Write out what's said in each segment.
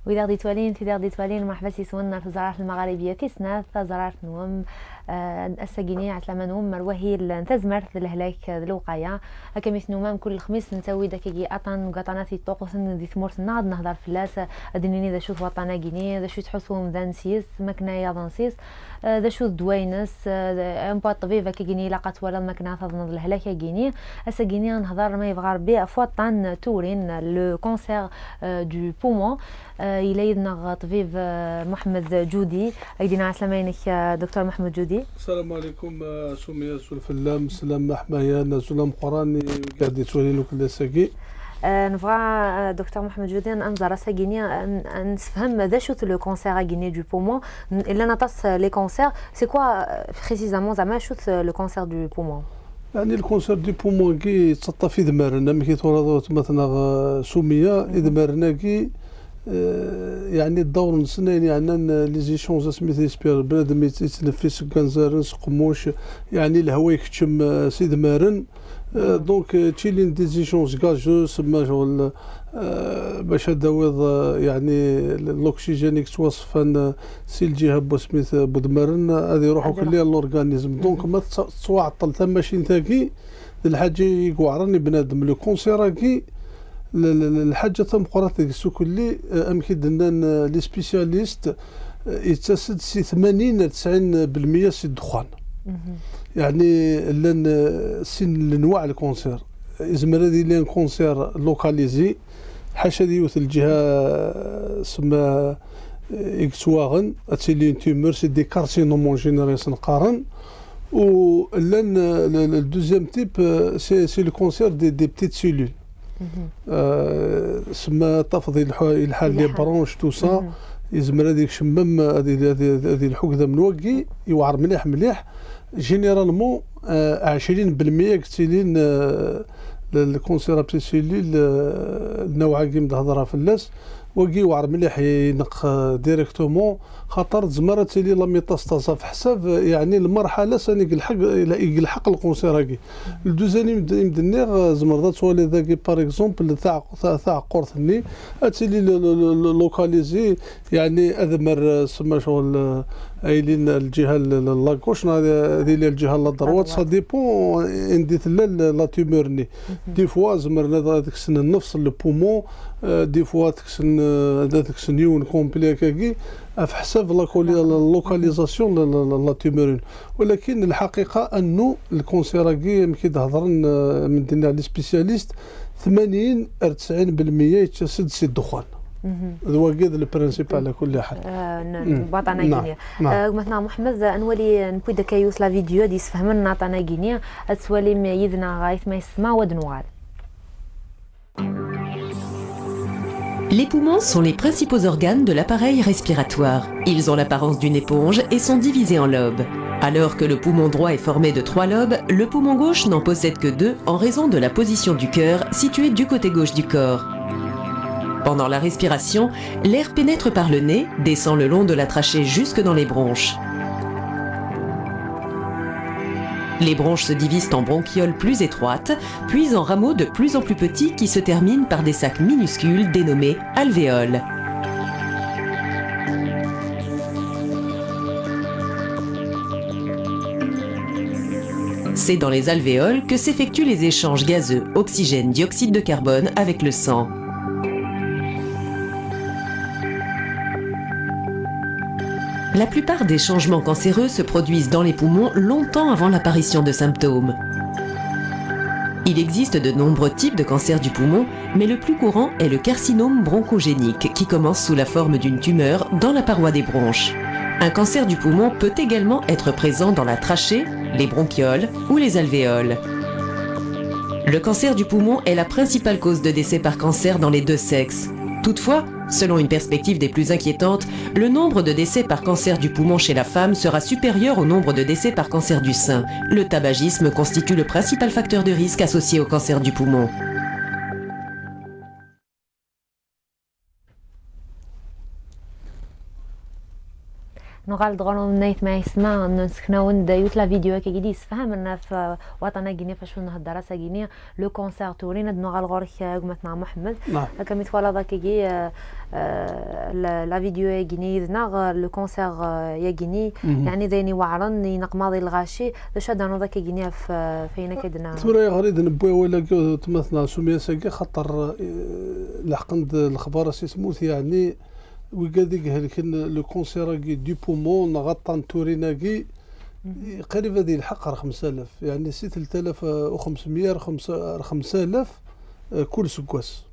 وإذا غدي توالين تيدار دي توالين مرحبا سيسونا في الزراعة المغاربية تيسناث زراعة نوم الساقينية عتلما نوم مروهي نتزمر الهلاك الوقاية هكا مثل نومام كل خميس نسوي داكي أطن قطناتي الطقوس دي ثمورت نعض نهضر فلاس أدنيني ذا شوت وطنا جيني ذا شوت حسوم ذا نسيس مكنا يا ذنسيس ذا شوت دوينس أمبا طبيبة كيجيني لقات ولا مكنا تظن الهلاك جيني الساقينية نهضر ما يبغى ربي أفوطان تورين لو كونسير دو بومون إلى يدنا طبيب محمد جودي أيدينا عسلامينك دكتور محمد جودي. السلام عليكم سمية سلفلام سلام حماية نزول قراني قاعد يتولي لك الساقي. نبغى دكتور محمد جودي ننظر ساقيني نفهم ذا شو لو كونسير غيني دو بومون إلا نطس لي كونسير سي كوا بريسيزامون زعما شو لو كونسير دو بومون. يعني الكونسير دو بومون كي تسطى في دمارنا ملي كيتورا مثلا سمية دمارنا كي يعني الدور نسنين يعني لي زيشونز سميتي سبير بنادم يتنفس كنزارن سقموش يعني الهواء يكتم سيد مارن دونك تشيلين دي زيشونز غازو سما شغل باش داوض يعني الاكسجين يتوصفن سي الجهه بوسميت بودمرن غادي يروحوا كلها لورغانيزم دونك ما تعطل تماشي نتاكي الحاجه يقعرني بنادم لو كونسيراكي الحاجه تم قرات السوق اللي امكن دنا لي سبيسياليست يتسد سي 80 90% سي الدخان يعني لان سن انواع الكونسير ازمر هذه لين كونسير لوكاليزي حاشا ديوث الجهه سما اكسواغن اتسيلين تيمور سي دي كارسينومون جينيريس نقارن و لان الدوزيام تيب سي لو كونسير دي بتيت سيلول سما تفضي الحال لي برونش تو سا يزمر هذيك شمم هذه الحكذا من وكي يوعر مليح مليح جينيرالمون 20% كتيلين الكونسير بسيسيلي النوع كيم تهضرها في اللاس وكي وعر مليح ينق ديريكتومون خاطر زمرة تيلي لا ميتاستازا في حساب يعني المرحله ساني يلحق الكونسير هاكي الدوزاني يمدني زمرة تولي ذاكي باغ اكزومبل تاع قرثني اتيلي لوكاليزي يعني اذمر سما شغل ايلين الجهه لاكوش هذه الجهه لا دروات سا ديبون انديت لا تيمورني دي فوا زمرنا هذاك السن النفس لو بومون دي فوا داك السن يون كومبلي كاكي في حساب اللوكاليزاسيون لا تيمورين ولكن الحقيقه انه الكونسيراكي يمكن تهضرن من دينا لي سبيسياليست 80 90% يتسد سي الدخان هذا هو كذا البرانسيب على كل حال. بعطانا غينيا. مثلا محمد نولي نبدا كيوس لا فيديو دي سفهمنا عطانا غينيا تسوالي يدنا غايث ما يسمع ودنوال. Les poumons sont les principaux organes de l'appareil respiratoire. Ils ont l'apparence d'une éponge et sont divisés en lobes. Alors que le poumon droit est formé de 3 lobes, le poumon gauche n'en possède que 2 en raison de la position du cœur situé du côté gauche du corps. Pendant la respiration, l'air pénètre par le nez, descend le long de la trachée jusque dans les bronches. Les bronches se divisent en bronchioles plus étroites, puis en rameaux de plus en plus petits qui se terminent par des sacs minuscules dénommés alvéoles. C'est dans les alvéoles que s'effectuent les échanges gazeux oxygène-dioxyde de carbone avec le sang. La plupart des changements cancéreux se produisent dans les poumons longtemps avant l'apparition de symptômes. Il existe de nombreux types de cancer du poumon, mais le plus courant est le carcinome bronchogénique qui commence sous la forme d'une tumeur dans la paroi des bronches. Un cancer du poumon peut également être présent dans la trachée, les bronchioles ou les alvéoles. Le cancer du poumon est la principale cause de décès par cancer dans les deux sexes. Toutefois, selon une perspective des plus inquiétantes, le nombre de décès par cancer du poumon chez la femme sera supérieur au nombre de décès par cancer du sein. Le tabagisme constitue le principal facteur de risque associé au cancer du poumon. نقال دغرو نايت ما يسمع نسكنا وند يوتلا فيديو كي جديد فهمنا في وطنا جيني فاش نهضر راسا جيني لو كونسير تورين نقال غورك قمتنا محمد كم يتوالا ذاك يجي لا فيديو يجيني ذنا لو كونسير يجيني يعني ذيني وعرن ينقماضي الغاشي باش هذا ذاك يجيني في فينا كدنا توري غريد نبوي ولا تمثلنا سميه ساكي خاطر لحقند الخبر سموث يعني وقاديك هلكن لو كونسيراكي دو بومون غطان توريناكي قريب هذه الحق 5000 يعني 3500 5000 كل سكواس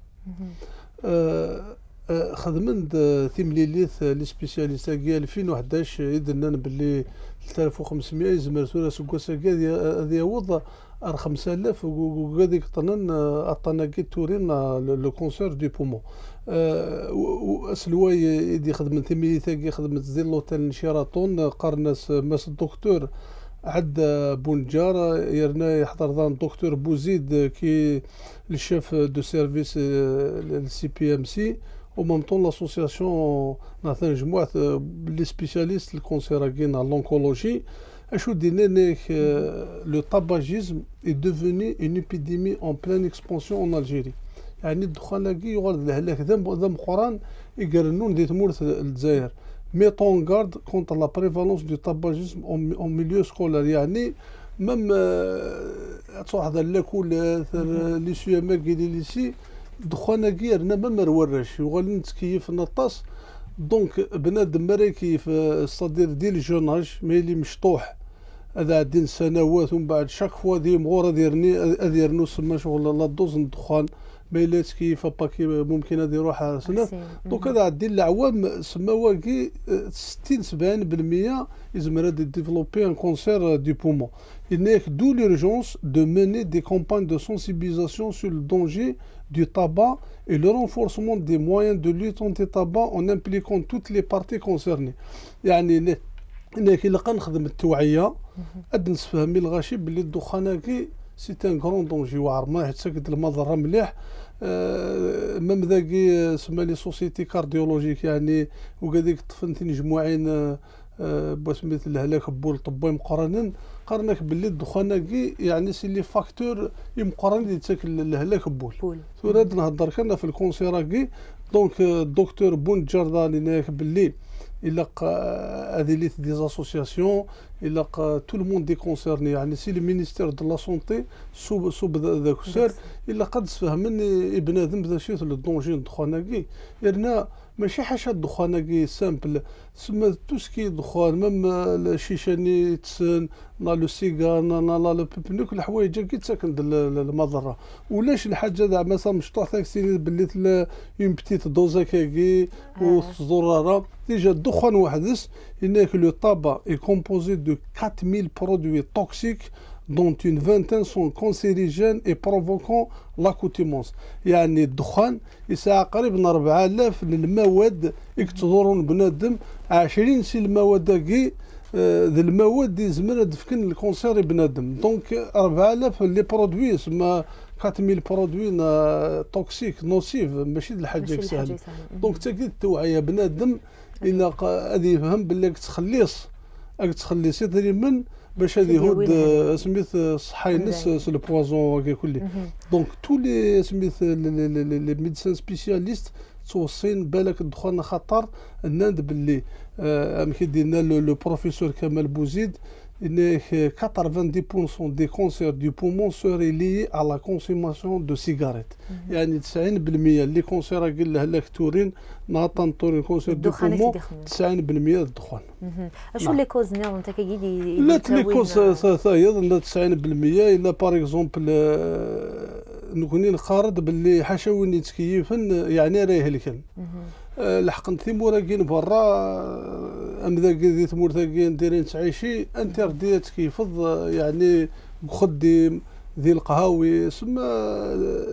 خدمت ثيمليليث لي سبيسياليست كي 2011 يدنا باللي 3500 يزمرتو سكواس هذه يعوض 5000 وقاديك طنن عطانا تورين لو كونسير دو بومون اسلواي يدي خدمت ثمي ثاقي خدمت زي لوتيل شيراتون قرناس ماس الدكتور عد بونجار يرنا يحضر ذا الدكتور بوزيد كي الشيف دو سيرفيس السي بي ام سي ومامطون لاسوسياسيون نعطي مجموعة لي سبيسياليست الكونسيراكين على لونكولوجي اشو دينا نيك لو طاباجيزم اي دوفوني اون ايبيديمي اون بلان اكسبانسيون اون الجيري يعني الدخان كي يغرد الهلاك ذم قران يقرنون دي تمورث الجزائر ميتون غارد كونتر لا بريفالونس دو طاباجيزم اون ميليو سكولار يعني ميم تروح هذا لاكول لي سيما كي ليسي الدخان كي رنا ميم رورش يغال نتكيف نطاس دونك بنادم مريكي في صدير ديال الجوناج ميلي مشطوح هذا عدين سنوات ومن بعد شاك فوا دي مغور ديرنو سما شغل لا دوز الدخان ميلات كيف باكي ممكن هذا يروح سنه دونك هذا عدين العوام سما واكي 60 70% يزمر هذا ديفلوبي ان كونسير دو بومون هناك دو لورجونس دو ميني دي كامباgne de sensibilisation sur le danger du tabac et le renforcement des moyens de lutte anti-tabac en impliquant toutes les parties concernées يعني هناك إلا كنخدم التوعية أد نسفهمي الغاشي بلي الدخان كي سي ان كرون دونجي واعر ما تسكت المضره مليح ميم ذاكي سما لي سوسيتي كارديولوجيك يعني وكذلك طفنتين مجموعين بسميت الهلاك بول طبي مقارنين قرناك باللي الدخان كي يعني سي لي فاكتور مقارن اللي تاكل الهلاك بول ثوراد نهضر كنا في الكونسيراكي دونك الدكتور بون جاردان هناك باللي il a des associations, il a tout le monde est concerné. يعني سي المينيستير دو لا سونتي صوب ذاك السر الا قد فهمن بنادم ذا شي الدونجي الدخانكي يرنا ماشي حاجه الدخانكي سامبل سما تو سكي دخان ميم الشيشاني تسن لا لو سيغار لا لو بيبني كل الحوايج كي تسكن المضره ولاش الحاجه ذا مثلا مشطوح تاكسي باللي اون بتيت دوزا كي وزراره ديجا الدخان وحدس هناك لو طابا اي كومبوزي دو 4000 برودوي توكسيك dont une vingtaine sont cancérigènes et provoquant l'accoutumance. يعني الدخان يساع قريبا 4000 للمواد يكتضرون بنادم 20 سي المواد كي ذي المواد يزمر تفكن الكونسير بنادم دونك 4000 لي برودوي سما 4000 برودوي توكسيك نوسيف ماشي الحاجه سهله دونك تاكيد التوعيه بنادم الا غادي يفهم باللي تخليص تخليص من باش هذه يهود سميت صحي الناس سو لو بوازون كلي دونك تو لي سميت لي ميديسان سبيسياليست توصين بالك الدخان خطر الناند باللي كيدير لنا لو بروفيسور كمال بوزيد ان 90% دي كونسير دو بومون سوري لي على لا كونسوماسيون دو سيجاريت يعني 90% لي كونسير قال له هلاك تورين ناطن تورين كونسير دو بومون 90% الدخان شو لي كوز نير انت كيدي لا لي كوز ايضا 90% الا باغ اكزومبل نكوني نقارد باللي حاشا وين يتكيفن يعني راه يهلكن لحقن ثيمورا كاين برا ام ذاك ذي ثمور ثاكين دايرين تعيشي انت رديت كيفض يعني خدي ذي القهاوي سما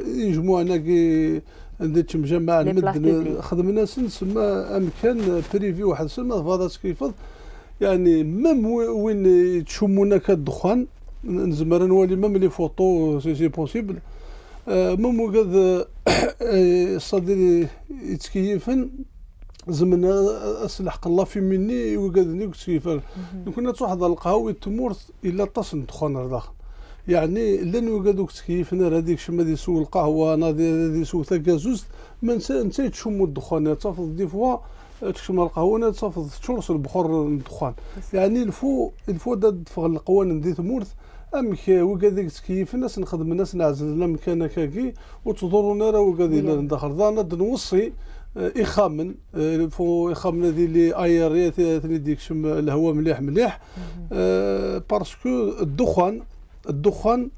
يجمعنا كي عندك مجمع المدن خدمنا سما امكان بريفي واحد سما فاضات كيفض يعني ميم وين تشمونا كالدخان نزمر نولي ميم لي فوتو سي بوسيبل ميم وكذا صدري يتكيفن زمن أسلحق الله في مني وقادني كيف كنا تواحد القهوة تمورت إلا تصن دخان رضاخ يعني لن وقادوك كيفنا هذيك شما دي سوق القهوة نادي دي سوق ثقازوز ما نسيت شمو الدخان تفض دي فوا تشم القهوة تفض تشرس البخور الدخان يعني الفو داد فغ القوانين دي تمورت أمك وقاديك كيف الناس نخدم الناس نعزل لنا مكانك كي وتضرنا راه وقادي ندخل ضانا نوصي إخامن فو إخامن هذه اللي أيريات ديك شم الهواء مليح باسكو الدخان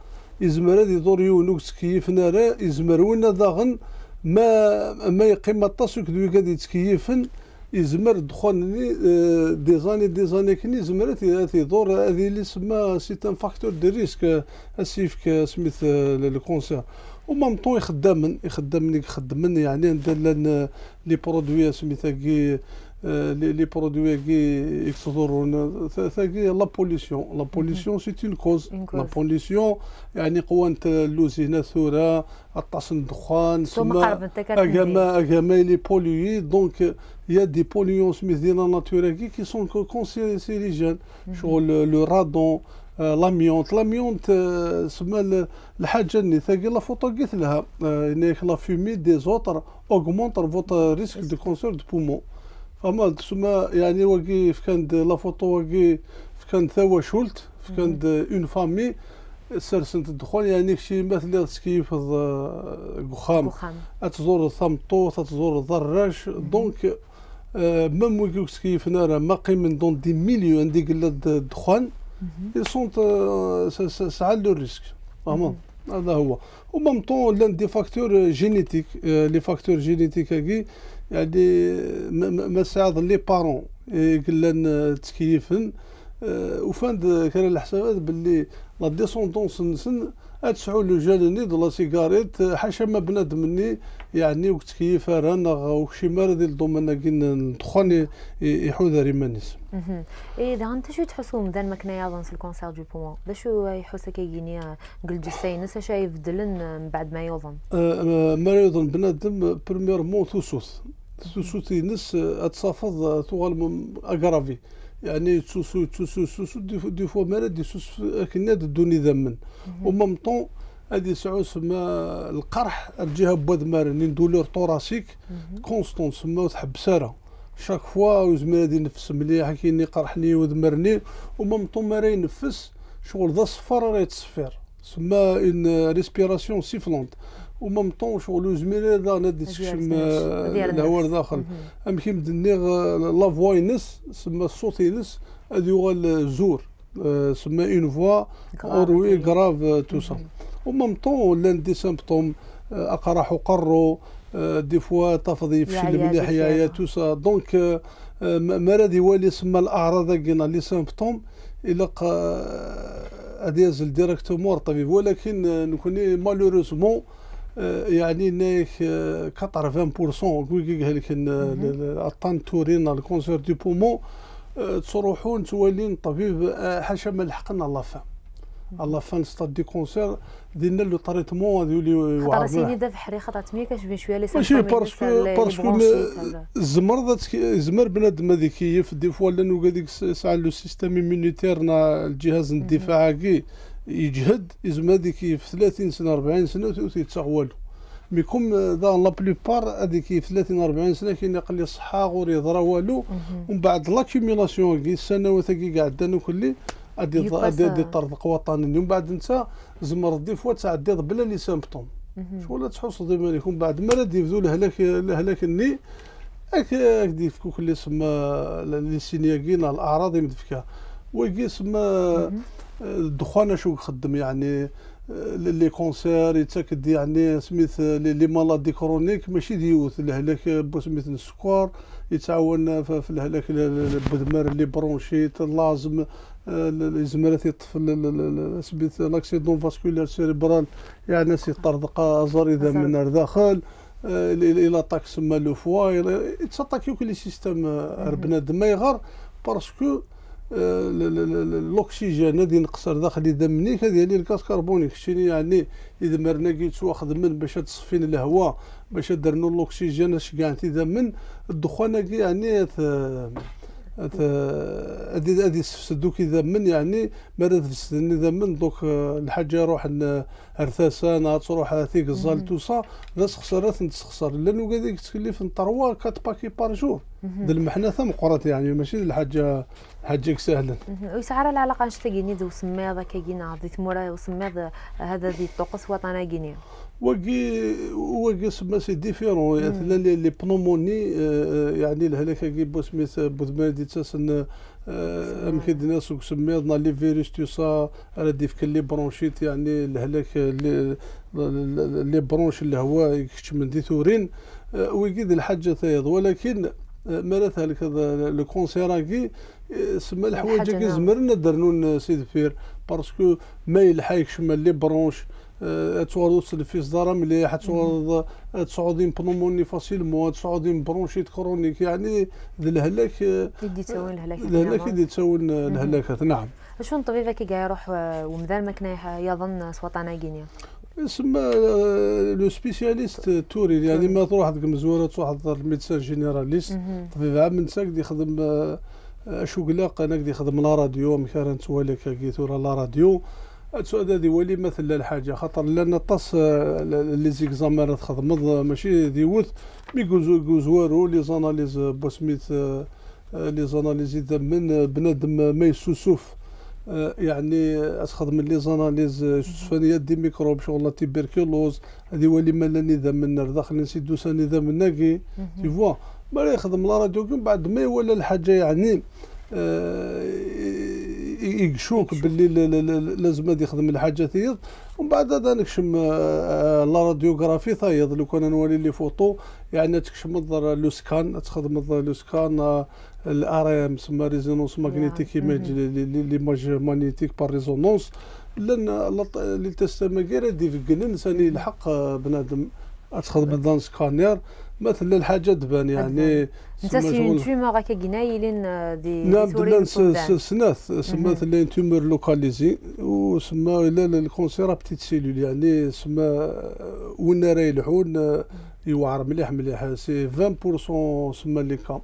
يزمر هذه دور يونوكس كيف نارا يزمر ونا داغن ما يقيم الطاسو كدوي قادي تكيفن يزمر الدخان دي زاني كني زمرت هذه دور هذه اللي سما سي ان فاكتور دو ريسك اسيف سميث الكونسير ومام طون يخدمن يعني ندير لي برودوي سميتها كي لي برودوي كي يكثرون ثاقي لا بوليسيون سي اون كوز لا بوليسيون يعني قوانت اللوزينات ثورة الطاسن الدخان ثم اكاما لي بوليي دونك يا دي بوليون سميث ديال ناتورا كي سون كونسيريجين شغل لو رادون لاميونت سما الحاجه اللي ثاقي لا فوتو قلت لها انك لا فيمي دي زوتر اوغمونت فوت ريسك دو كونسير دو بومون فما تسمى يعني وقي كان لا فوتو وقي كان ثوا شولت كان اون فامي سرسنت الدخول يعني شي مثل كيف قخام تزور ثمطو تزور ضراش دونك ميم وقيوك كيف نارا ما قيمن دون دي ميليو عندي قلة الدخان يسونت ساعة لو ريسك فهمت هذا هو ومام طون لان دي فاكتور جينيتيك لي فاكتور جينيتيك هاكي يعني ما ساعد لي بارون قلنا تكيفن وفاند كان الحسابات باللي لا ديسوندونس نسن اتسعوا لو جانني دو لا سيغاريت حاشا ما بنادم مني يعني وكتكيف رانا وشي مرض الضمن كين ندخل يحوذر مانيس اذا انت شو تحسوا مدان ماكنا يظن في الكونسير دو بومون باشو يحس كيجيني قل جسينس اش يبدلن من بعد ما يظن ما يظن بنادم بريمير مون توسوت ينس اتصافض ثوال اغرافي يعني توسو دي فوا مرض يسوس كنا دوني ذمن ومام طون هذه سعو سما القرح الجهه بواد مارن دولور طوراسيك كونستون سما تحب ساره شاك فوا وزمر هذه نفس مليح كيني قرحني وذمرني ومام طون ما راه ينفس شغل ذا صفر راه يتصفر سما ان ريسبيراسيون سيفلونت ومام طون شغل زمير هذا نادي تكشم الهواء داخل ام كيم دنيغ لا فوا ينس سما الصوت ينس هذا يغال زور سما اون فوا اوروي غراف تو سا ومام طون لان دي سيمبتوم اقرح وقرو دي فوا تفضي في مليح يا تو سا دونك مرض يولي سما الاعراض كينا لي سيمبتوم الى اديزل ديريكتومون الطبيب ولكن نكوني مالوروزمون يعني ناك 80% كويكي قال لك الطنتورين الكونسير دو بومون تروحون تولين طبيب حاشا ما لحقنا الله فان ستاد دي كونسير دينا لو تريتمون يولي خاطر سيدي دا في حري خاطر تمي كتشبه شويه لي ماشي باسكو الزمر بنادم هذيك كيف دي فوا لانه هذيك ساعه لو سيستيم ايمونيتيرنا الجهاز الدفاع كي يجهد يزم هذيك في 30 سنه 40 سنه وتيتسع والو مي كوم دا لا بلوبار هذيك في 30 40 سنه كاين يقل لي صحه غور يضرا والو ومن بعد لاكيوميلاسيون كي السنوات كي قاعدين كلي ادي طرق وطني ومن بعد انت زمر دي فوا تعدي بلا لي سيمبتوم شغل تحس ديما يكون بعد ما يبدو الهلاك الني هاك ديفكو كل سما لي سينياكين الاعراض يمدفكها ويجي سما الدخان شو يخدم يعني لي كونسير يتاكد يعني سميث لي مالادي كرونيك ماشي ديوث الهلاك سميث السكر يتعاون في الهلاك البدمار اللي برونشيت لازم الزمالات الطفل سميث لاكسيدون فاسكولير سيريبرال يعني يطردق ازار اذا من داخل الى طاك سما لو فوا يتسطاكيو كل سيستم بنادم ما يغار باسكو الاكسجين غادي نقصر داخل دمني هذه هي الغاز كربونيك شتيني يعني اذا مرنا كيتسوا خدمن باش تصفين الهواء باش درنوا الاكسجين اش كاع تيدمن الدخان يعني هادي سدوك اذا من يعني مرات تفسدني اذا من دوك الحاجه يروح هرثاسه تروح هذيك الزال توصا ناس خسرات نتخسر لانه هذيك تكلف نطروا 4 باكي بار جور المحنه ثم قرات يعني ماشي الحاجه حاجه سهله ويسعر العلاقه نشتاقيني ذو سميضه كاينا ذي تموره وسميض هذا ذي الطقس وطنا كينيا وكي سما سي ديفيرون مثلا لي بنوموني يعني الهلاك كي بوسميث بوذمادي تسن امكن الناس سميضنا لي فيروس توسا راه ديفك لي برونشيت يعني الهلاك لي برونش الهواء يكش من دي ثورين ويقيد الحاجه ثايض ولكن مرات هلك هذا لو كونسيراكي سما الحوايج كي زمرنا درنون سيد فير باسكو ما يلحقش من لي برونش تصعد في صداره مليح تصعدين بنوموني فاسيلمون تصعدين برونشيت كرونيك يعني الهلاك يدي تسوين الهلاك يدي تسوين الهلاكات نعم. شنو الطبيب كي قاعد يروح ومازال ما كان يظن سوطانا غينيا يسمى لو سبيسياليست توري يعني ما تروح عندك مزوره تروح عند الميدسان جينيراليست طبيب عام نساك يخدم اشو قلاق انا يخدم لا راديو مكان توالي كي تورا لا راديو السؤال هذه ولي مثل الحاجه خاطر لان طاس لي زيكزامير تخدم ماشي ديوث مي كوزوارو لي زاناليز بوسميت لي زاناليز من بنادم ما يسوسوف يعني تخدم لي زاناليز سفانيات دي ميكروب شغل تيبركلوز هذه ولي مالني ذا من داخل نسيدو ساني ذا من ناقي تي فوا ما يخدم لا راديو بعد ما ولا الحاجه يعني يقشوك باللي لازم هادي يخدم الحاجه ثيض ومن بعد هذا نكشم لا راديوغرافي ثايض لو كان نولي لي فوتو يعني تكشم لو سكان تخدم لو سكان الار ام سما ريزونونس ماغنيتيك ايماج ليماج ماغنيتيك بار ريزونونس لان اللي تستمر دي في الجنن ثاني الحق بنادم تخدم دان سكانير مثل الحاجه تبان يعني انت سي تومور هكا كنايلين دي نعم دلان سناث سما مثلا تومور لوكاليزي وسما لا الكونسير بتيت سيلول يعني سما وين راه يلحون يوعر مليح مليح سي 20% سما لي كا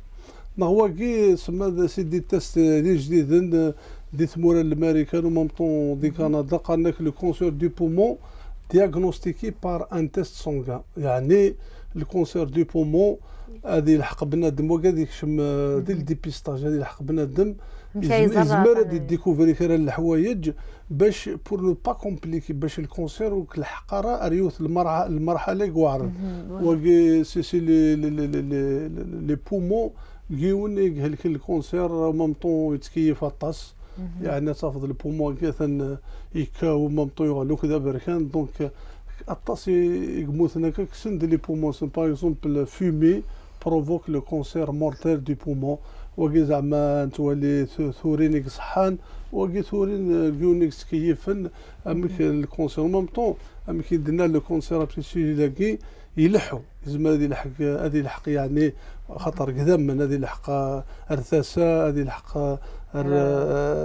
هو كي سما سي دي تيست دي جديد دي ثمور الامريكان ومامطون دي كندا قال لك لو كونسير دو بومون diagnostiqué par un test sanguin يعني الكونسير دو بومون هذه الحق بنادم وكذيك شم ديال الديبيستاج هذه الحق بنادم يزمر هذه الديكوفري كرا الحوايج باش بور نو با كومبليكي باش الكونسير والحق راه ريوث المرحله كواعر وكي سي لي بومون كيوني هلك الكونسير مامطون يتكيف الطاس يعني تافض البومون كيثن يكاو مامطون يغلو كذا بركان دونك الطاس يقموثنا كسند لي بومون سون باغ اكزومبل فومي بروفوك لو كونسير مورتير دو بومون وكي زعما نتولي ثورينيك صحان وكي ثورين كيونيك تكيفن امك الكونسير مامطون امك درنا لو كونسير بريسيلي لاكي يلحوا لازم هذه الحق يعني خطر قدام من هذه الحق ارثاسه هذه الحق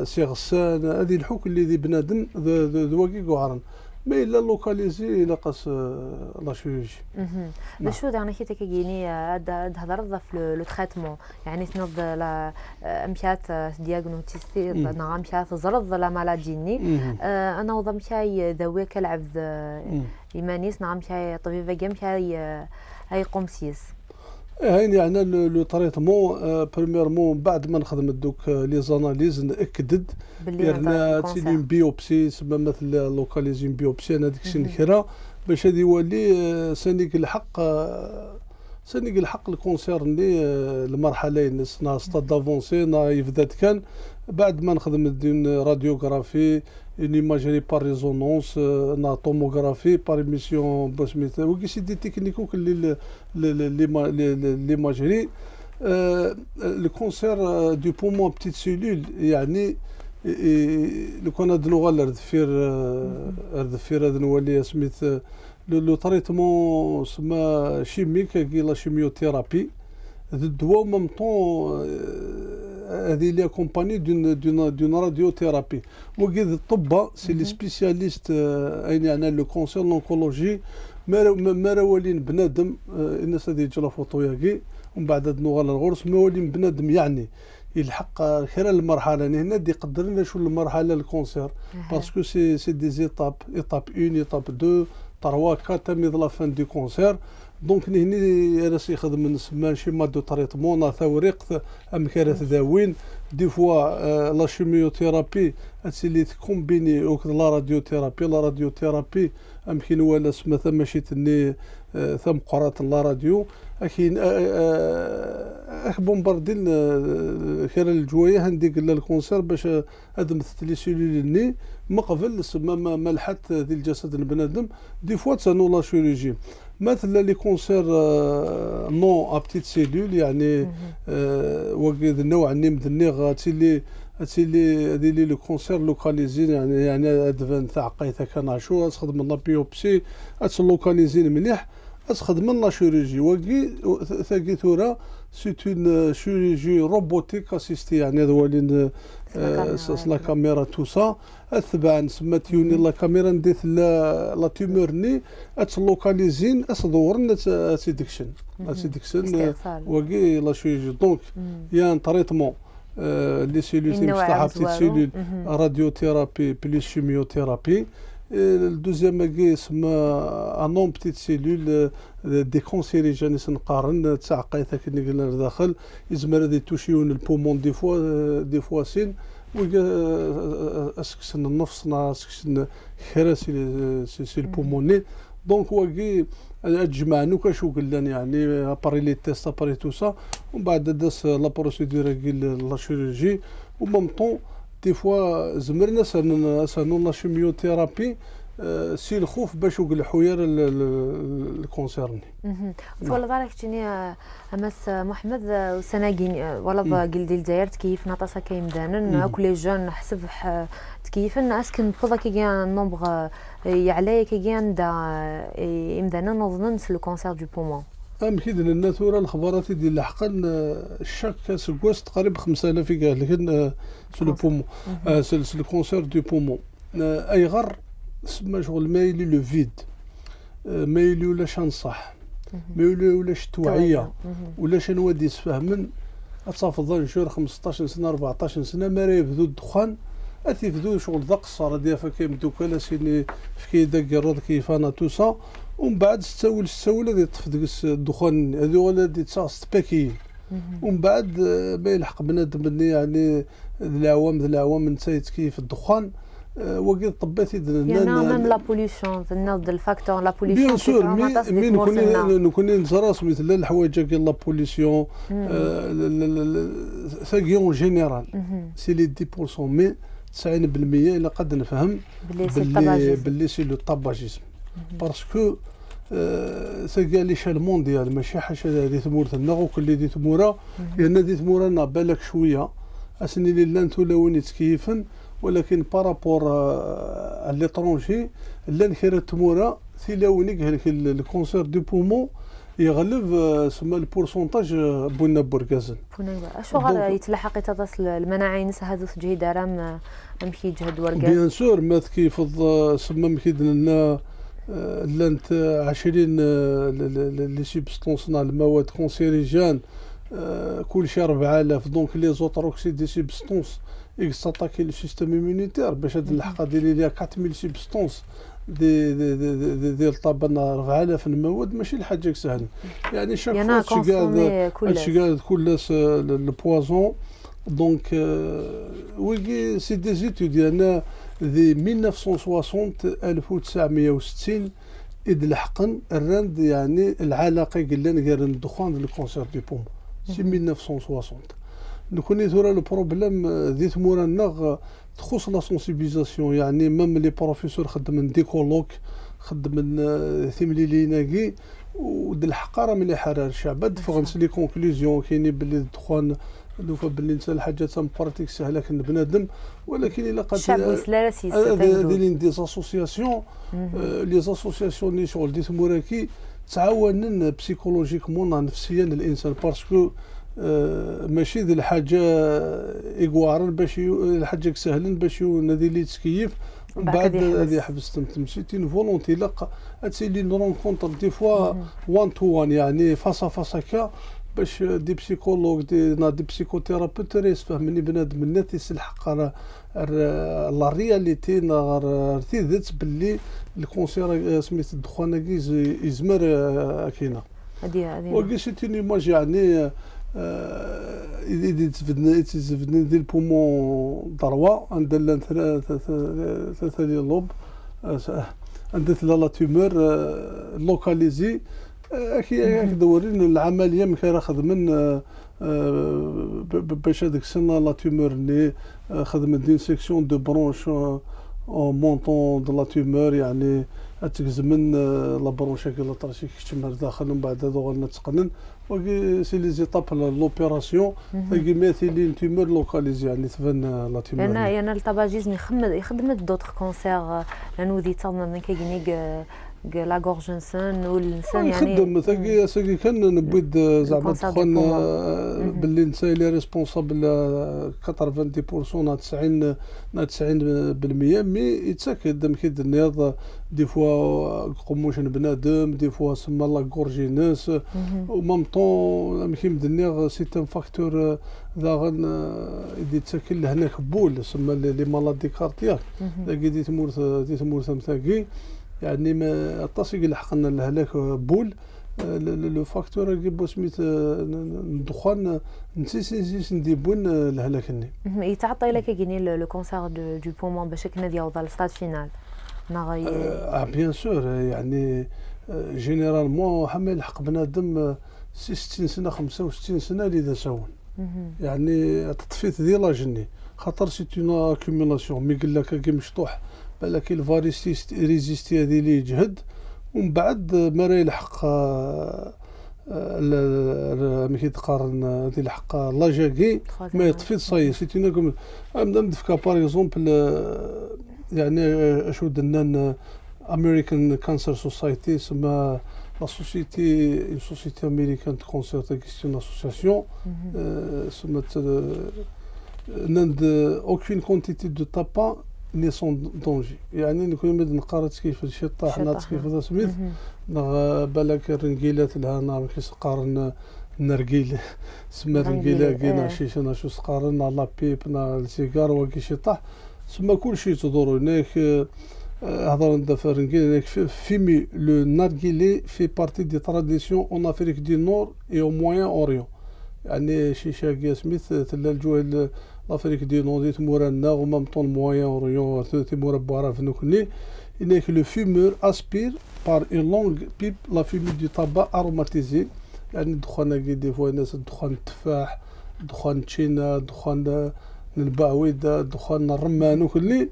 سيغسان هذه الحوك اللي ذي بنادم ذواكي قعرن ما الا لوكاليزي الى قاس لا شويجي شو يعني كي تكيني هضر في لو تريتمون يعني تنض لا مشات دياغنوستيسي نعم مشات زرد لا مالاديني انا وضع مشاي ذويك العبد ايمانيس نعم مشاي طبيبه جا مشاي هاي قمسيس هاين يعني لو تريتمون بريميرمون بعد ما نخدم دوك لي زاناليز ناكدد درنا تسليم بيوبسي سما مثل لوكاليزين بيوبسي انا ديك الشيء نكرا باش هذه يولي سانيك الحق الكونسيرني المرحلين سنا ستاد دافونسي نا يفدات كان بعد ما نخدم دين راديوغرافي une imagerie par résonance, la tomographie par émission bosmite. Oui, c'est des techniques que l'imagerie. Le cancer du poumon en petites cellules, يعني لو كان هاد اللغه اللي ردفير هذا نولي سميت لو تريتمون سما شيميك كي لا شيميوثيرابي الدواء مام طون هذه اللي كومباني دون راديوثيرابي. وكيد الطب سي لي سبيسياليست يعني لو كونسير لونكولوجي ما راه والين بنادم الناس هذه تجي لا فوتو ياكي ومن بعد هاد نوغال الغرس ما والين بنادم يعني يلحق خلال المرحله هنا دي يقدر لنا شو المرحله الكونسير باسكو سي دي زيتاب 1 ايتاب 2 3 4 مي لا فان دو كونسير. دونك هنا راسي يخدم نسمى شي مادو تريتمون ثوريق امكانات داوين دي فوا لا شيميوثيرابي هادشي اللي تكومبيني وك لا راديوثيرابي يمكن ولا سما ماشي تني ثم قرات لا راديو اكين بومباردين خلال الجوايه هنديك الكونسير باش هاد مثل لي سيلولي ما قبل ما لحت ديال الجسد البنادم دي فوا تانو لا شيروجي مثلا لي كونسير نون ابتيت سيلول يعني وكذا النوع نيم غاتي لي هذه لي كونسير لوكاليزين يعني ادفان تاع عقيته كان شو تخدم لا بيوبسي لوكاليزين مليح تخدم لا شيروجي وكي ثاقي ثورا سي اون شيروجي روبوتيك اسيستي يعني هذا هو اللي لا كاميرا تو سا اتبع نسمى تيوني لا كاميرا نديت لا تيمورني اتلوكاليزين اصدورن سيدكشن وكي لا شيروجي دونك يا ان تريتمون لي سيلول تاعها بتيت سيلول راديوثيرابي بليس شيميوثيرابي. الدوزيام كي اسمها انون بتيت سيلول دي كونسيريجين نقارن تاع عقيته كي قلنا داخل يزمر هذه توشيون البومون دي فوا سين وكا اسكسن النفس اسكسن خراسي سي البوموني دونك واكي تجمع نوكا شو قلنا يعني اباري لي تيست اباري تو سا ومن بعد داس لا بروسيدور كي لا شيروجي ومام طون دي فوا زمرنا سانو لا شيميوثيرابي سي الخوف باش وقل الحوير الكونسيرني. والله دارك تجيني امس محمد سناقين والله قل ديال الجزائر تكيف ناطاسا كيمدانن كل جون حسب تكيفن اسكن بخذا كي نومبر يعلى كي دا يمدانن نظن لو كونسير دو بومون كيد لنا ثورة الخبرات ديال الحقا الشك سكواس تقريبا 5000 كاع لكن سو لو بومون سو لو كونسير دو بومون اي غر سما شغل مايلي لو فيد مايلي ولاش نصح مايلي ولاش توعيه ولاش نودي فهمن اتصافى نشور 15 سنه 14 سنه ما راه يبدو الدخان اتيفدو شغل ذاك الصار ديال فكيبدو كلا سيني في داك الرد كيفانا تو سا ومن بعد ستاول هذه طفت الدخان هذو ولا دي تصاص باكي ومن بعد ما يلحق بنادم يعني العوام انت كيف الدخان وكي طبيتي يعني ميم لا بوليسيون نوض الفاكتور لا بوليسيون بيان سور مي نكون نزراس مثل الحوايج كي لا بوليسيون ثاقي اون جينيرال سي لي 10% مي 90% الا قد نفهم باللي سي لو طاباجيزم باسكو ثاقي ليشال مونديال ماشي حاجه هذه ثمورتنا وكل دي ثموره لان دي ثمورنا بالك شويه اسني لله انتو لو نتكيفن ولكن بارابور ليترونجي لان خير التموره ثيلاونيك هذاك الكونسير دو بومون يغلب سما البورسونتاج بونا بوركازن شو غير يتلحق يتصل المناعه ينسى هذا جهد رام امشي جهد وركاز بيان سور ما كيف سما مكيد لنا لانت 20 لي سيبستونسنا المواد كونسيريجان كل شيء 4000 دونك لي زوتروكسيد دي سيبستونس يستاتاكي لو سيستيم ايمونيتير باش هاد اللحقه ديال ليها 4000 سيبستونس ديال طابنا 4000 المواد ماشي الحاجه سهله يعني شاك هادشي كل البوازون دونك وي سي دي زيتود ديالنا دي 1960 إذ لحقا الرند يعني العلاقه قلنا غير الدخان ديال الكونسير دي بوم سي 1960 نكوني ثورا لو بروبليم ذي ثمورنا تخص لا سونسيبيزاسيون يعني ميم لي بروفيسور خدم دي كولوك خدم ثيملي ليناكي ود الحقاره من حرار الشعب دفغنس لي كونكلوزيون كاينين باللي الدخان دوكا باللي انت الحاجه تم براتيك سهله كان بنادم ولكن الا قد الشعب وسلا ديال دي اسوسياسيون لي اسوسياسيون لي شغل دي ثموراكي تعاونن بسيكولوجيكمون نفسيا الانسان باسكو ماشي ذي الحاجه ايكوارن باش الحاجه سهلا باش نادي اللي تكيف ومن بعد هذه حبست تمشي فولونتي لا هادشي اللي نرونكونتر دي فوا وان تو وان يعني فاصا فاصا باش دي بسيكولوج دي بسيكوثيرابيوت يفهمني بنادم الناس يسلحق لا رياليتي ارتيدت باللي الكونسير سميت الدخان يزمر كاينه هذه وكي سيتي ايماج يعني يتفدنا ديال البومون ضروا عندنا ثلاثه ديال اللوب عندنا لا تيمور لوكاليزي كي دورين العمليه ما كاين خدمن باش هذيك السنه لا تيمور اللي خدمت دي سيكسيون دو برونش اون مونطون دو لا تيمور يعني تكزمن لا برونش كي لا طرشي كتمر داخل ومن بعد هذو غنتقنن وكي سي لي زيتاب لوبيراسيون كي مثيلين تيمور لوكاليزي يعني تبان لا تيمور انا الطباجيزم يخدم دوطخ كونسير لانه ذي تصلنا كيغنيك لا غورجنسون والانسان يعني يخدم ثقي كان نبيد زعما دخل باللي انت اللي ريسبونسابل 90% مي يتاكد كيد النياض دي فوا قموشن بنادم دي فوا سما لا غورجينس او ميم طون كيم دنيا سي ان فاكتور ذا غن يدي تاكل هناك بول سما لي مالادي كارتياك دي تمور ثمثاكي يعني ما الطاسي لحقنا الهلاك بول لو فاكتور كيبو سميت الدخان نسيس نديبون الهلاكني يتعطى الى كيغني لو كونسير دو بومون باش كنا ديال الستاد فينال بيان سور يعني جينيرالمون حما يلحق بنادم 60 سنه 65 سنه اللي ذا ساون يعني التطفيت ديال لاجني خاطر سي اون اكوميلاسيون مي قال لك كي مشطوح بالك الفاريستي ريزيستي هذه اللي يجهد ومن بعد ما راه يلحق ملي كيتقارن هذه الحق لاجاكي ما يطفي صاي سيتينا نبدا في باغ اكزومبل يعني اشو درنا امريكان كانسر سوسايتي سما لا سوسيتي اون سوسيتي امريكان دو كونسير دو كيستيون اسوسياسيون سما نند اوكين كونتيتي دو تابا ني سون دونجي يعني نكون مد نقارت كيف الشطه حنا كيف ذا سميت بالك الرنجيلات لها نار كيسقارن النرجيل سما الرنجيله كاينه شيشه شو سقارن لا بيب السيجار وكي شطح سما كلشي تدور هناك هضر ندافع الرنجيل هناك فيمي لو نارجيلي في بارتي دي تراديسيون اون افريك دي نور اي او موين اوريون يعني شيشه كيا سميت تلا الجوال l'Afrique du Nord est mourana ou même ton moyen orient c'est mourabara vnukni il est que le fumeur aspire par une longue pipe la fumée du tabac aromatisé يعني دخان دي فوا ناس دخان التفاح دخان تشينا دخان البعويده دخان الرمان وكلي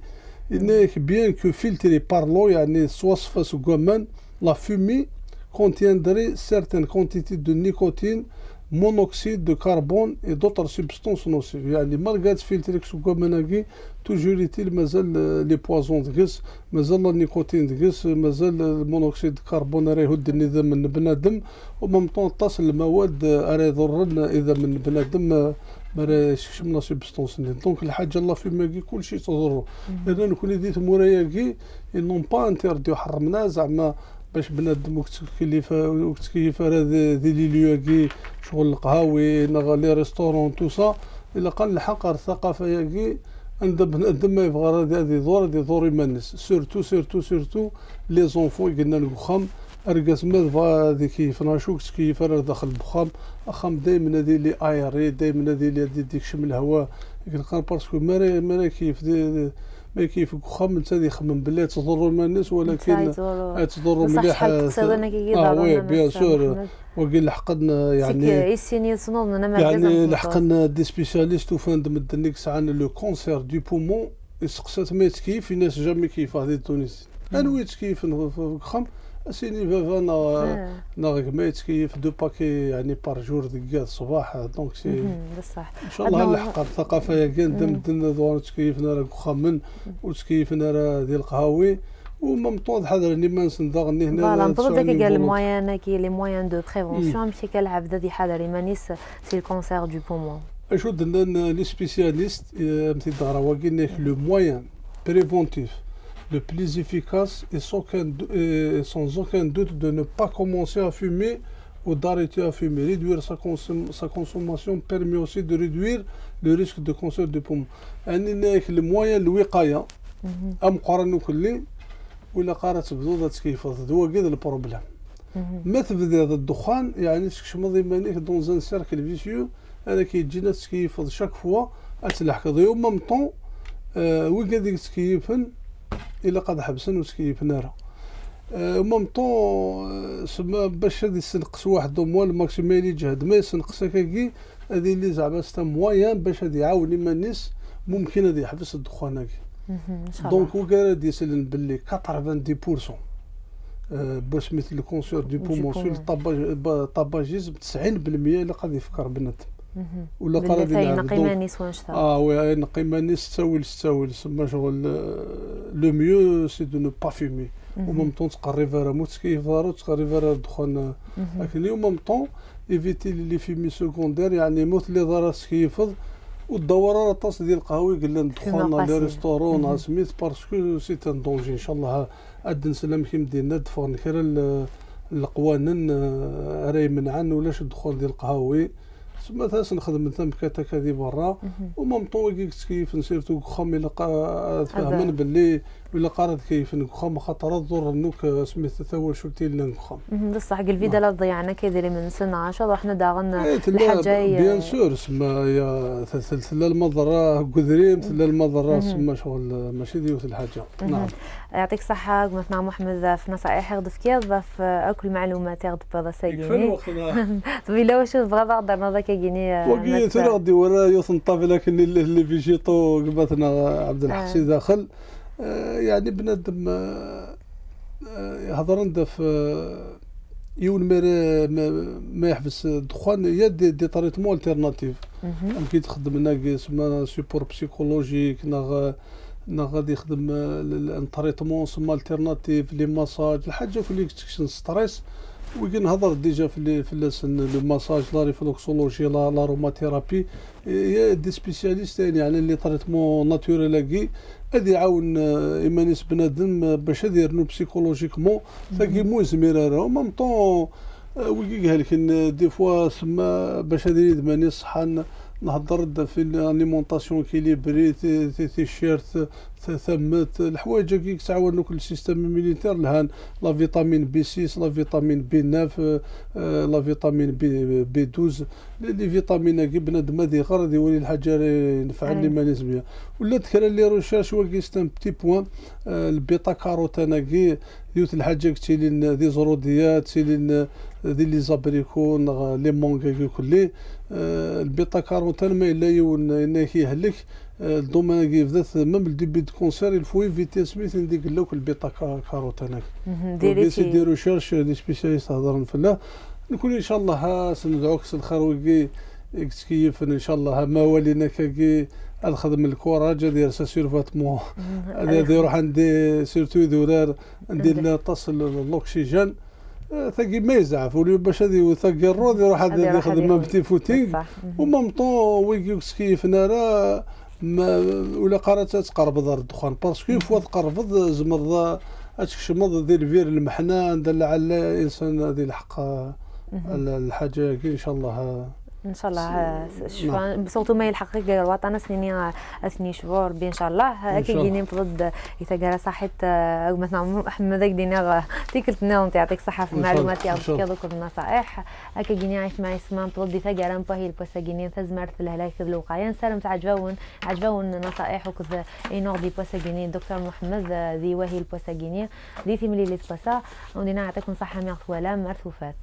il bien que filtré par l'eau يعني توصف سكومان la fumée contiendrait certaines quantités de nicotine monoxyde de carbone et d'autres substances nocives يعني ما لقات فلتريك سكوا مناكي توجور يتيل مازال لي بوازون دكس مازال النيكوتين دكس مازال المونوكسيد د كربون راه يهد النظام من بنادم ومام طون تصل المواد راه يضرنا اذا من بنادم ما راهش من سبستونس دونك الحاجه الله في ماكي كلشي تضرو اذا نكون ديت موراياكي نون با انترديو حرمنا زعما باش بنادم وكتكيف راه ذي لي ليوكي شغل القهاوي لي ريستورون تو سا الا قال الحق الثقافه ياكي عند بنادم ما يبغى هذه دور يمنس سورتو لي زونفون قلنا الخام ارقاس ما هذيك كيف ناشوك كيف راه داخل البخام اخام دائما هذه لي ايري دائما هذه اللي ديك شم الهواء كنقال باسكو ما كيف ما كيف خام انت يخمم بالله تضر الناس ولكن تضر مليح وي بيان سور وقيل لحقنا يعني يعني لحقنا دي سبيسياليست وفاندم الدنيك عن لو كونسير دو بومون يسقسات ما يتكيف الناس جامي كيف هذه تونس انا يتكيف خام سيني فافا ناغ ما يتكيف دو باكي يعني بار جور ديال الصباح دونك سي بصح ان شاء الله نلحق الثقافه يا كان دم دوار تكيفنا راه خامن وتكيفنا راه ديال القهاوي ومام طون حاضر اني ما نسندغني هنا فوالا نضرب داك قال المويان كي لي مويان دو بريفونسيون ماشي كالعبد دي حاضر مانيس سي الكونسير دو بومون. اشو دنا لي سبيسياليست مثل دارا وقلنا لو مويان بريفونتيف le plus efficace et sans aucun doute de ne pas commencer à fumer ou d'arrêter à fumer. Réduire sa consommation permet aussi de réduire le risque de cancer du poumon. Le moyen الوقاية أم قارنو كلي ولا قارت بذوذة كيف هو كذا البروبليم. ما تبدا هذا الدخان يعني تكشمض يمانيك دون زان سيركل فيسيو هذا كيجينا تكيف شاك فوا أتلحق ذي يوم مام طون وكذا تكيفن إلا قد حبسن وتكيفن راه. مام طون سما باش هادي يسنقص واحد موال ماكسيمالي جهد ما يسنقص هكاكي هذه اللي زعما ستا مويان باش هادي يعاون لما الناس ممكن هادي يحبس الدخان هاكي. دونك وكان هادي يسلم باللي 90% باش مثل الكونسير دو بومون سو الطاباجيزم 90% الا قد يفكر بنادم. ولا قال لي نقي مانيس وانشطا وي نقي مانيس تساول سما شغل لو ميو سي دو نو با فيمي ومام طون تقري فيرا موت كيف دارو تقري فيرا الدخان لكن اليوم مام طون ايفيتي لي فيمي سكوندير يعني موت اللي دار كيفض والدوره طاس ديال القهوه قال لنا ندخلنا لي ريستورون سميت باسكو سي ان دونجي ان شاء الله عاد نسلم كي مدينا دفون كرا القوانين راي منعا ولاش الدخول ديال القهوه مثلا نخدم مثلا بكاتاك هذه برا ومام طون كيف نسيرتو خام الا فهمن باللي ولا قارد كيف خام خاطر الضر النوك سميت ثول شفتي لنا خام بصح قال الفيدا لا ضيعنا كيديري من سنه 10 وحنا داغن الحاجه بيان سور سما يا ثلا المضره قدريم ثلا المضره سما شغل ماشي ديوث الحاجه. نعم يعطيك الصحه قلنا محمد في نصائح يغض في كيض في اكل معلومات يغض بهذا سايقيني طويله واش بغا هضرنا ذاك كيني وكي ترى غادي ورا يوث نطافي لكن اللي فيجيتو قباتنا عبد الحسي داخل يعني بنادم هضر عنده في يون ما يحبس الدخان يا دي طريتمون التيرناتيف كي تخدم هناك سما سيبور بسيكولوجيك غادي يخدم التريتمون سما التيرناتيف لي ماساج الحاجه اللي تكشن ستريس وكي نهضر ديجا في لو ماساج لا ريفلوكسولوجي لا روماتيرابي هي دي سبيسياليست يعني اللي طريتمون ناتوريل كي هذا يعاون ايمانيس بنادم باش هذا يرنو بسيكولوجيكمون ثاكي مو زميره راه مام طون وكي قال لك دي فوا سما باش هذا يدماني صحان نهضر في الاليمونطاسيون كيليبري تيشيرت ثمت الحوايج كي تعاونوك السيستم ميليتير لهان لا فيتامين بي 6 لا فيتامين بي 9 لا فيتامين بي 12 لي فيتامين كي بنادم هذه غرض يولي الحاجه ينفع لي ما لازم بها ولا تكرا لي ريشيرش واكي ستان بتي بوان البيتا كاروتين كي ديوت الحاجه كتيلين دي زروديات تيلين دي لي زابريكون لي مونغا كلي البيتا كاروتين ما الا يون انك يهلك الدومين كي بدات ميم الديبي دو كونسير الفوي فيتي سميت نديك لوك البيتا كاروتين ديري دي ريشيرش دي سبيسياليست هضرن فلا نقول ان شاء الله سندعوك الخير وكي كيف ان شاء الله ما ولينا كي الخدم الكوراج ديال سيرفاتمون هذا يروح عندي سيرتو يدورار ندير تصل الاكسجين ثقي ما يزعف ولي باش هذه ثقي الرود يروح هذا يخدم بتي فوتينغ ومام طون ويكي كيفنا راه ولا قرات تقرب دار الدخان باسكو فوا تقرب زمر تكشمض ديال الفير المحنان دل على الانسان هذه الحق الحاجه كي ان شاء الله ان شاء الله بصوتو ما يلحق الوطن سنين شهور ان شاء الله هكا كاينين ضد يتقرا صحه مثلا محمد دينا تيكلتنا يعطيك الصحه في المعلومات يعطيك دوك النصائح هكا كاينين عايش مع اسمان ضد يتقرا مباهي البوساكينين تزمر في الهلاك الوقايه سلام عجبون نصائح وكذا اينور دي بوساكينين دكتور محمد ذي وهي البوساكينيه دي تيملي لي تباسا ودينا يعطيكم صحه ميرث ولا مرثوفات